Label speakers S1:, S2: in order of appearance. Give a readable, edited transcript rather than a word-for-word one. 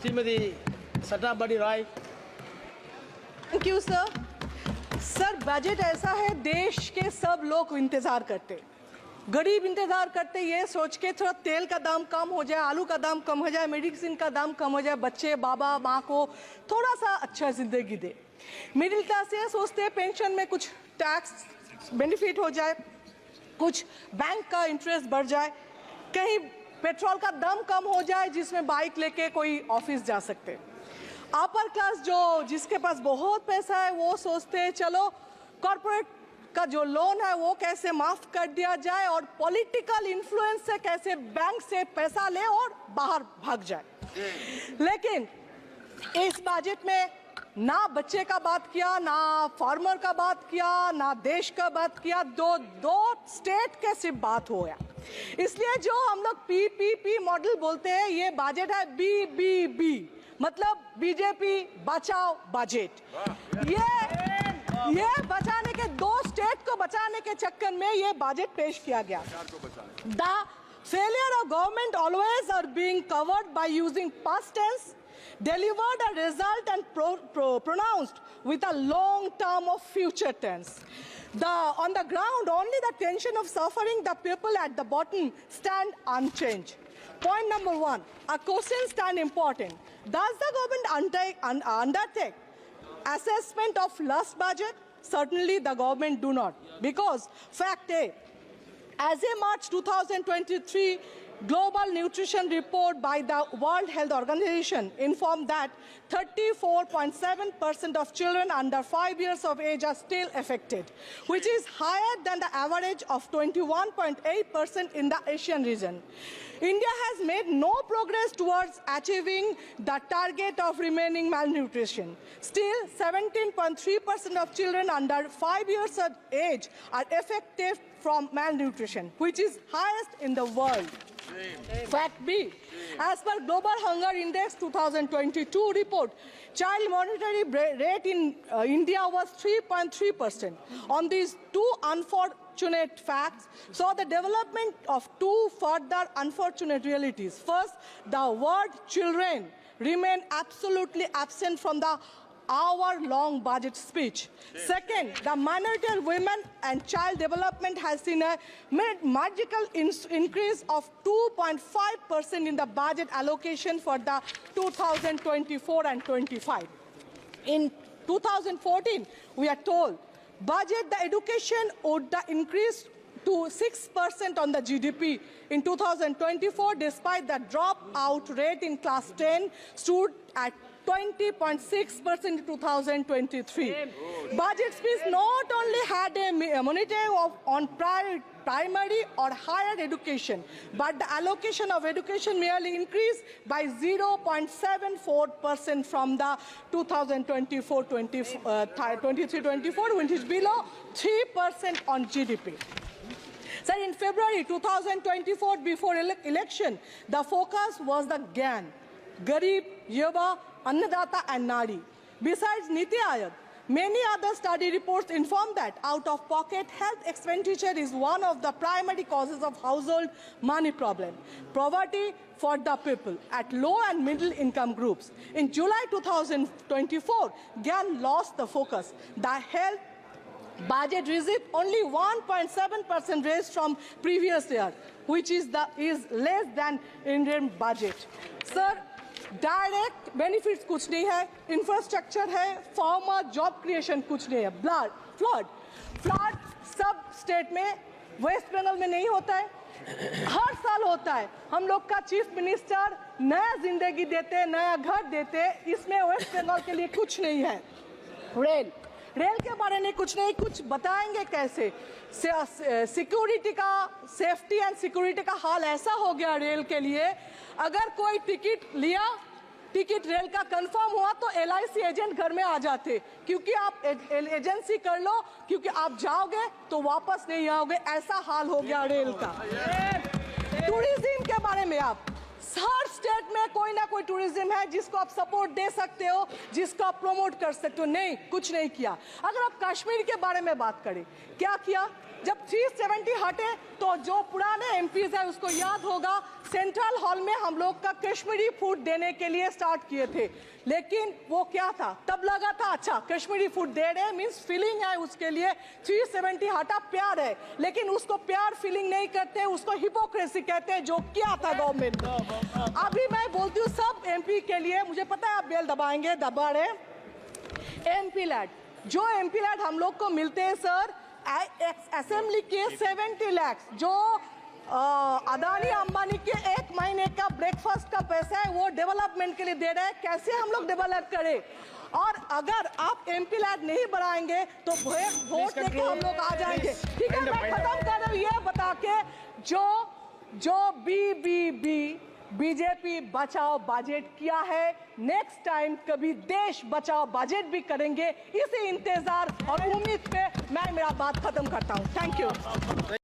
S1: Shrimati Satabdi Roy.
S2: Thank you sir. Sir, budget ऐसा है, देश के सब लोग इंतजार करते, गरीब इंतजार करते, ये सोच के थोड़ा तेल का दाम कम हो जाए, आलू का दाम कम हो जाए, मेडिसिन का दाम कम हो जाए, बच्चे बाबा माँ को थोड़ा सा अच्छा जिंदगी दे। मिडिल क्लास ये सोचते हैं पेंशन में कुछ टैक्स बेनिफिट हो जाए, कुछ बैंक का इंटरेस्ट बढ़ जाए, कहीं पेट्रोल का दाम कम हो जाए जिसमें बाइक लेके कोई ऑफिस जा सकते। अपर क्लास जिसके पास बहुत पैसा है वो सोचते हैं चलो कॉर्पोरेट का जो लोन है वो कैसे माफ कर दिया जाए और पॉलिटिकल इन्फ्लुएंस से कैसे बैंक से पैसा ले और बाहर भाग जाए। लेकिन इस बजट में ना बच्चे का बात किया, ना फार्मर का बात किया, ना देश का बात किया, दो स्टेट के सिर्फ बात हो गया। इसलिए जो हम लोग पीपीपी मॉडल बोलते हैं, ये बजट है बीबीबी, मतलब बीजेपी बचाओ बजट। ये बचाने के, दो स्टेट को बचाने के चक्कर में ये बजट पेश किया गया। The failure of government always are being covered by using past tense, delivered a result and pronounced with a long term of future tense. On the ground, only the tension of suffering the people at the bottom stand unchanged. Point number one, a question stand important. Does the government undertake assessment of last budget? Certainly the government do not, because fact A, as a March 2023 Global Nutrition Report by the World Health Organization informed that 34.7% of children under 5 years of age are still affected, which is higher than the average of 21.8% in the Asian region. India has made no progress towards achieving the target of remaining malnutrition. Still, 17.3% of children under 5 years of age are affected from malnutrition, which is highest in the world. Fact B, as per Global Hunger Index 2022 report, child mortality rate in India was 3.3%. On these two unfortunate facts saw the development of two further unfortunate realities. First, the word children remain absolutely absent from the hour-long budget speech. Second, the minority of women and child development has seen a magical increase of 2.5% in the budget allocation for the 2024 and 25. In 2014, we are told budget the education would increase to 6% on the GDP. In 2024, despite the dropout rate in class 10 stood at 20.6% in 2023. Budget speech not only had a monetary on primary or higher education, but the allocation of education merely increased by 0.74% from the 2023-24, which is below 3% on GDP. Sir, in February 2024, before election, the focus was the GAN, Garib, Yuva, Annadata and Nadi. Besides Niti Aayog, many other study reports inform that out-of-pocket health expenditure is one of the primary causes of household money problem, poverty for the people at low and middle income groups. In July 2024, GAN lost the focus. The health budget received only 1.7% raise from previous year, which is less than Indian budget. Sir, direct benefits कुछ नहीं है, infrastructure है, farmer job creation कुछ नहीं है। Flood सब state में, waste Bengal में नहीं होता है, हर साल होता है। हम लोग का चीफ मिनिस्टर नया जिंदगी देते, नया घर देते, इसमें वेस्ट बंगाल के लिए कुछ नहीं है। रेल के बारे में कुछ नहीं, कुछ बताएंगे कैसे? सिक्योरिटी का, सेफ्टी एंड सिक्योरिटी का हाल ऐसा हो गया रेल के लिए, अगर कोई टिकट रेल का कंफर्म हुआ तो LIC एजेंट घर में आ जाते, क्योंकि आप एजेंसी कर लो, क्योंकि आप जाओगे तो वापस नहीं आओगे, ऐसा हाल हो गया रेल का। टूरिज्म के बारे में आप हर स्टेट में कोई ना कोई टूरिज्म है जिसको आप सपोर्ट दे सकते हो, जिसको आप प्रमोट कर सकते हो। नहीं, कुछ नहीं किया। अगर आप कश्मीर के बारे में बात करें, क्या किया? जब 370 हटे तो जो पुराने एमपीज है उसको याद होगा, सेंट्रल हॉल में हम लोग का कश्मीरी फूड देने के लिए स्टार्ट किए थे। लेकिन वो क्या था, तब लगा था अच्छा कश्मीरी फूड दे रहे मींस फीलिंग है उसके लिए 370 हटा, प्यार है। लेकिन उसको प्यार फीलिंग नहीं करते, उसको हिपोक्रेसी कहते हैं, जो क्या था गवर्नमेंट। अभी मैं बोलती हूँ सब एमपी के लिए, मुझे पता है आप बेल दबाएंगे, दबा रहे। एमपी लैड, जो एमपी लैड हम लोग को मिलते हैं सर, असेंबली के 70 लाख, जो अदानी अंबानी के 1 महीने का ब्रेकफास्ट का पैसा है वो डेवलपमेंट के लिए दे रहे हैं। कैसे हम लोग डेवलप करें? और अगर आप एमपी लैड नहीं बढ़ाएंगे तो वोट लेके हम लोग आ जाएंगे। ठीक है, मैं खत्म कर रही हूँ ये बता के, जो बीजेपी बचाओ बजट किया है, नेक्स्ट टाइम कभी देश बचाओ बजट भी करेंगे। इसी इंतजार और उम्मीद पे मैं मेरा बात खत्म करता हूँ। Thank you.